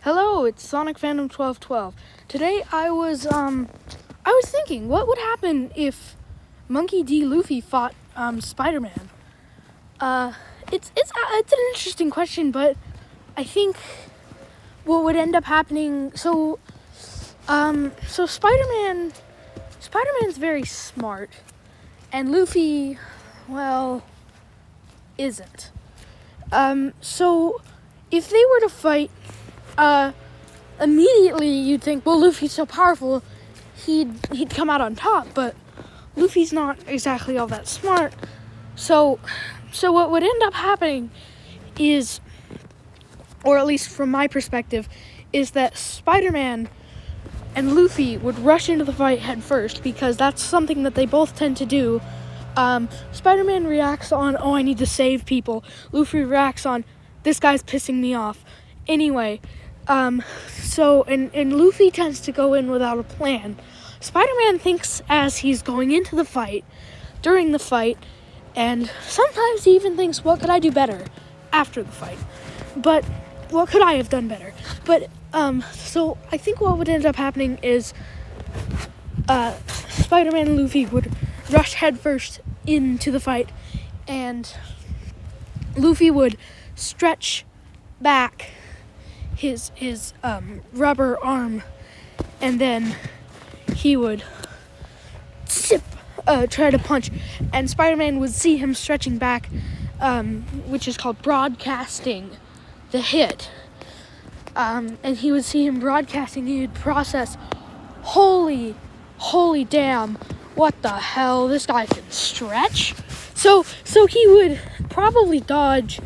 Hello, it's Sonic Fandom 1212. Today I was thinking, what would happen if Monkey D. Luffy fought Spider-Man? It's an interesting question, but I think what would end up happening. So Spiderman's very smart, and Luffy, well, isn't. So if they were to fight. Immediately you'd think, well, Luffy's so powerful, he'd come out on top, but Luffy's not exactly all that smart. So what would end up happening is, or at least from my perspective, is that Spider-Man and Luffy would rush into the fight head first, because that's something that they both tend to do. Spider-Man reacts on, oh, I need to save people. Luffy reacts on, this guy's pissing me off. Anyway, and Luffy tends to go in without a plan. Spider-Man thinks as he's going into the fight, during the fight, and sometimes he even thinks, what could I do better after the fight? But what could I have done better? But, so I think what would end up happening is, Spider-Man and Luffy would rush headfirst into the fight, and Luffy would stretch back his rubber arm, and then he would try to punch, and Spider-Man would see him stretching back, which is called broadcasting the hit, and he would see him broadcasting. He would process, holy damn, what the hell, this guy can stretch. So he would probably dodge.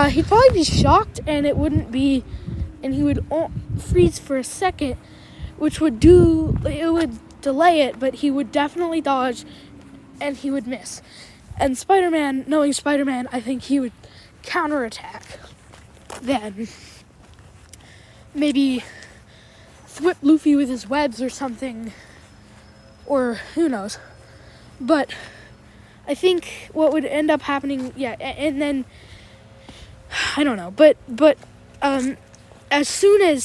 He'd probably be shocked, and he would freeze for a second, which would delay it, but he would definitely dodge, and he would miss. And Spider-Man, knowing Spider-Man, I think he would counterattack. Then maybe whip Luffy with his webs or something, or who knows. But I think what would end up happening, and then I don't know, but as soon as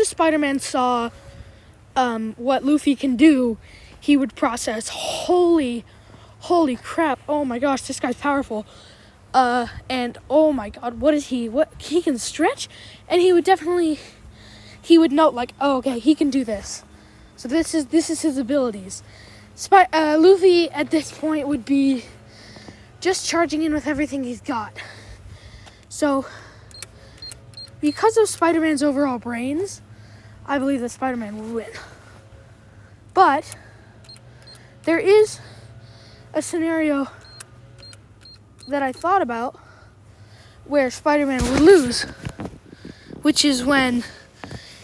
Spider-Man saw what Luffy can do, he would process, holy crap, oh my gosh, this guy's powerful, and oh my god, what he can stretch, and he would note, like, oh, okay, he can do this, so this is his abilities. Luffy at this point would be just charging in with everything he's got. So, because of Spider-Man's overall brains, I believe that Spider-Man will win. But there is a scenario that I thought about where Spider-Man would lose, which is when,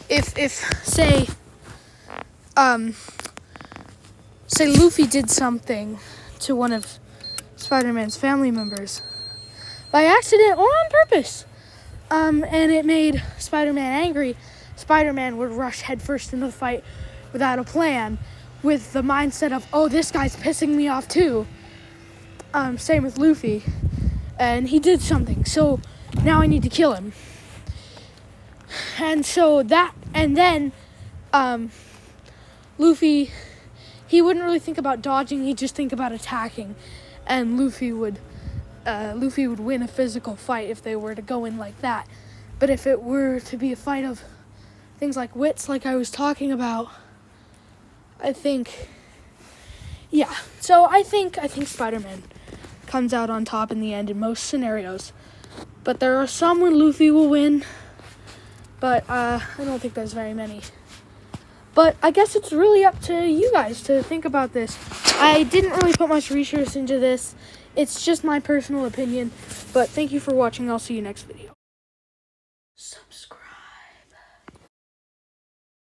if say Luffy did something to one of Spider-Man's family members by accident or on purpose, and it made Spider-Man angry. Spider-Man would rush headfirst into the fight without a plan, with the mindset of, oh, this guy's pissing me off too. Same with Luffy, and he did something, so now I need to kill him. And then Luffy, he wouldn't really think about dodging, he'd just think about attacking, and Luffy would win a physical fight if they were to go in like that. But if it were to be a fight of things like wits, like I was talking about, I think Spider-Man comes out on top in the end in most scenarios. But there are some where Luffy will win, but I don't think there's very many. But I guess it's really up to you guys to think about this. I didn't really put much research into this. It's just my personal opinion. But thank you for watching. I'll see you next video.